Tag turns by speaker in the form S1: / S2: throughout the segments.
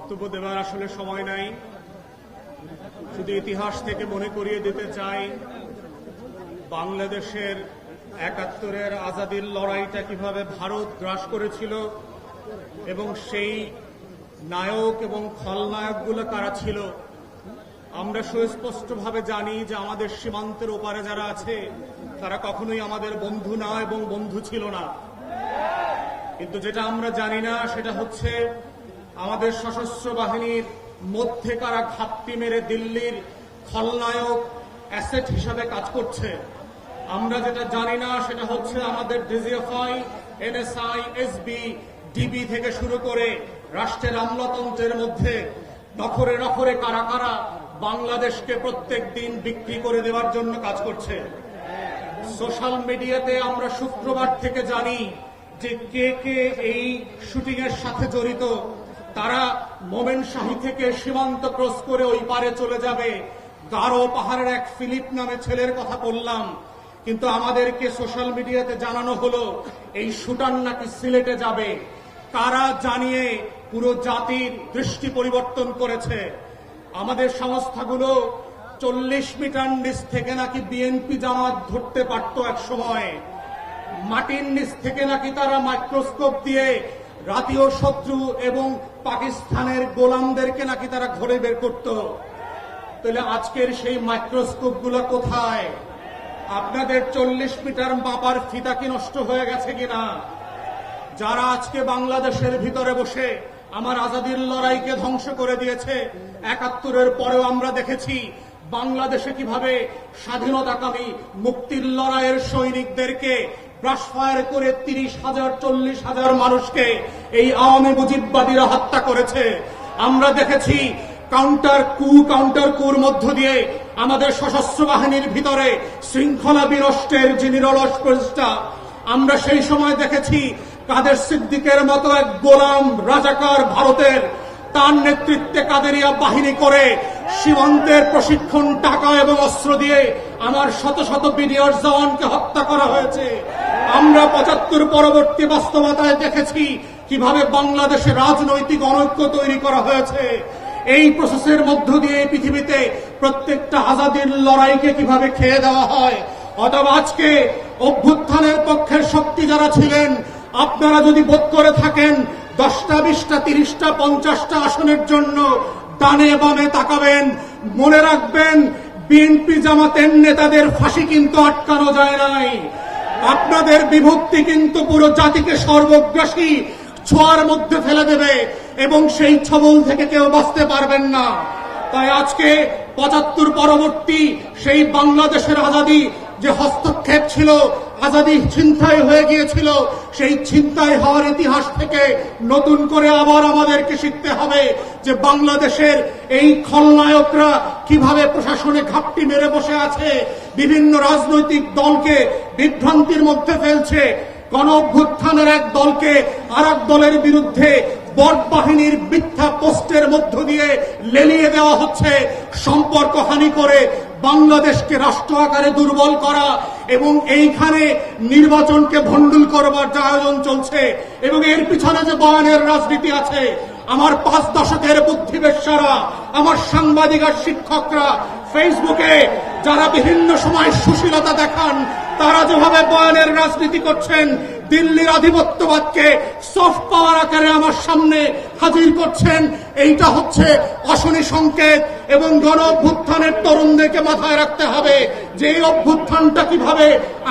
S1: বক্তব্য দেওয়ার আসলে সময় নাই। শুধু ইতিহাস থেকে মনে করিয়ে দিতে চাই বাংলাদেশের ৭১-এর আজাদির লড়াইটা কিভাবে ভারত গ্রাস করেছিল এবং সেই নায়ক এবং খলনায়কগুলো কারা ছিল। আমরা সুস্পষ্টভাবে জানি যে আমাদের সীমান্তের ওপারে যারা আছে তারা কখনোই আমাদের বন্ধু না এবং বন্ধু ছিল না। কিন্তু যেটা আমরা জানি না সেটা হচ্ছে আমাদের সশস্ত্র বাহিনীর মধ্যে কারা ঘাপটি মেরে দিল্লির খলনায়ক অ্যাসেট হিসাবে কাজ করছে। আমরা যেটা জানি না সেটা হচ্ছে আমাদের ডিজিএফআই, এনএসআই, এসবি, ডিবি থেকে শুরু করে রাষ্ট্রের আমলাতন্ত্রের মধ্যে নখরে নখরে কারা কারা বাংলাদেশকে প্রত্যেক দিন বিক্রি করে দেওয়ার জন্য কাজ করছে। সোশ্যাল মিডিয়াতে আমরা শুক্রবার থেকে জানি যে কে কে এই শুটিং এর সাথে জড়িত। তারা মোমেনশাহী থেকে সীমান্ত ক্রস করে ওই পারে চলে যাবে। গারো পাহাড়ের এক ফিলিপ নামে ছেলের কথা বললাম, কিন্তু আমাদেরকে সোশ্যাল মিডিয়াতে জানানো হলো এই শুটার নাকি সিলেটে যাবে। কারা জানিয়ে পুরো জাতির দৃষ্টি পরিবর্তন করেছে। আমাদের সংস্থাগুলো ৪০ মিটার নিচ থেকে নাকি বিএনপি জামাত ধরতে পারত এক সময়। মাটির নিচ থেকে নাকি তারা মাইক্রোস্কোপ দিয়ে জাতীয় শত্রু এবং পাকিস্তানের গোলামদেরকে নাকি তারা ঘরে বের করত। তাহলে আজকের সেই মাইক্রোস্কোপগুলো কোথায়? আপনাদের ৪০ মিটার মাপার ফিতা কি নষ্ট হয়ে গেছে কিনা? যারা আজকে বাংলাদেশের ভিতরে বসে আমার আজাদির লড়াইকে ধ্বংস করে দিয়েছে, ৭১-এর পরেও আমরা দেখেছি বাংলাদেশে কিভাবে স্বাধীনতাকামী মুক্তির লড়াইয়ের সৈনিকদেরকে ব্রাশফায়ার করে ৩০,০০০ ৪০,০০০ মানুষকে এই আওয়ামী মুজিববাদীরা হত্যা করেছে। আমরা দেখেছি কাউন্টার কুর মধ্য দিয়ে আমাদের সশস্ত্র বাহিনীর ভিতরে শৃঙ্খলা বিনষ্টের যে নিরলস প্রচেষ্টা। আমরা সেই সময় দেখেছি কাদের সিদ্দিকের মতো এক গোলাম রাজাকার ভারতের, তার নেতৃত্বে কাদেরিয়া বাহিনী করে সীমান্তের প্রশিক্ষণ টাকা এবং অস্ত্র দিয়ে আমার শত শত বিডিআর জওয়ানকে হত্যা করা হয়েছে। আমরা ৭৫ পরবর্তী বাস্তবতায় দেখেছি কিভাবে বাংলাদেশে রাজনৈতিক অনৈক্য তৈরি করা হয়েছে। এই প্রসেসের মধ্য দিয়ে পৃথিবীতে প্রত্যেকটা আজাদির লড়াইকে কিভাবে খেয়ে দেওয়া হয়। অথবা আজকে অভ্যুত্থানের পক্ষের শক্তি যারা ছিলেন, আপনারা যদি বোধ করে থাকেন ১০টা ২০টা ৩০টা ৫০টা আসনের জন্য ডানে বামে তাকাবেন, মনে রাখবেন বিএনপি জামাতের নেতাদের ফাঁসি কিন্তু আটকানো যায় নাই। আপনাদের বিভক্তি কিন্তু পুরো জাতিকে সর্বগ্রাসী ছোঁয়ার মধ্যে ফেলে দেবে এবং সেই ছবল থেকে কেউ বাঁচতে পারবেন না। তাই আজকে ৭৫ পরবর্তী সেই বাংলাদেশের আজাদী যে হস্তক্ষেপ ছিল, আজাদী ছিনতাই হয়ে গিয়েছিল, সেই ছিনতাই হওয়ার ইতিহাস থেকে নতুন করে আবার আমাদেরকে শিখতে হবে যে বাংলাদেশের এই খলনায়করা কিভাবে প্রশাসনে ঘাপটি মেরে বসে আছে, বিভিন্ন রাজনৈতিক দলকে বিভ্রান্তির মধ্যে ফেলছে। গণ অভ্যুত্থানের এক দলকে আর এক দলের বিরুদ্ধে বট বাহিনীর মিথ্যা পোস্টের মধ্য দিয়ে লেলিয়ে দেওয়া হচ্ছে, সম্পর্ক হানি করে বাংলাদেশকে রাষ্ট্র আকারে দুর্বল করা এবং এইখানে নির্বাচনকে ভণ্ডুল করবার যে আয়োজন চলছে এবং এর পিছনে যে বয়ানের রাজনীতি আছে। আমার ৫ দশকের বুদ্ধিবেশ্যারা, আমার সাংবাদিক আর শিক্ষকরা ফেসবুকে যারা বিভিন্ন সময় সুশীলতা দেখান, তারা যেভাবে বয়ানের রাজনীতি করছেন, দিল্লির আধিপত্যবাদকে সফট পাওয়ার আকারে আমার সামনে হাজির করছেন, এইটা হচ্ছে অশনি সংকেত। এবং গণ অভ্যুত্থানের তরুণদেরকে মাথায় রাখতে হবে যে এই অভ্যুত্থানটা কিভাবে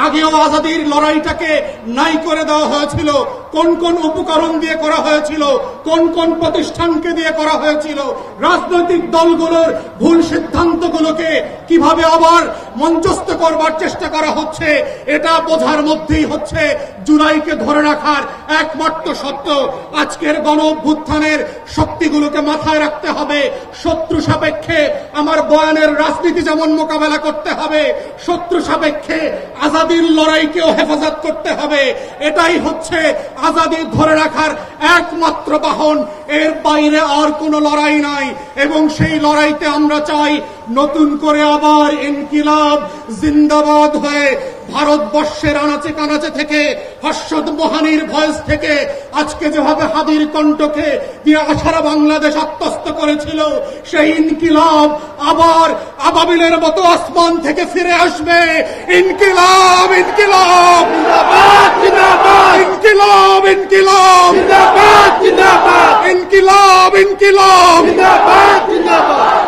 S1: আগেও আজাদির লড়াইটাকে নাই করে দেওয়া হয়েছিল, কোন কোন উপকরণ দিয়ে করা হয়েছিল, কোন কোন প্রতিষ্ঠানকে দিয়ে করা হয়েছিল, রাজনৈতিক দলগুলোর ভুল সিদ্ধান্তগুলোকে কিভাবে আবার মঞ্চস্থ করবার চেষ্টা করা হচ্ছে। এটা বোঝার মধ্যেই হচ্ছে জুলাইকে ধরে রাখার একমাত্র সত্য। আজকের গণ অভ্যুত্থানের শক্তিগুলোকে মাথায় রাখতে হবে। শত্রু সাপেক্ষে আমার বয়ানের রাজনীতি যেমন মোকাবেলা করতে হবে, শত্রু সাপেক্ষে আজাদির লড়াইকেও হেফাজত করতে হবে। এটাই হচ্ছে আজাদি ধরে রাখার একমাত্র বাহন। এর বাইরে আর কোনো লড়াই নাই এবং সেই লড়াইতে আমরা চাই নতুন করে আবার ইনকিলাব জিন্দাবাদ হয়ে ভারতবর্ষের আনাচে কানাচে থেকে হর্ষদ মোহানির ভয়েস থেকে আজকে যেভাবে হাদির কণ্ঠকে দিয়ে সারা বাংলাদেশ আত্মস্থ করেছিল, সেই ইনকিলাব আবার আবাবিলের মতো আসমান থেকে ফিরে আসবে। ইনকিলাব ইনকিলাব
S2: জিন্দাবাদ জিন্দাবাদ
S1: ইনকিলাব ইনকিলাব
S2: জিন্দাবাদ জিন্দাবাদ
S1: ইনকিলাব ইনকিলাব
S2: জিন্দাবাদ জিন্দাবাদ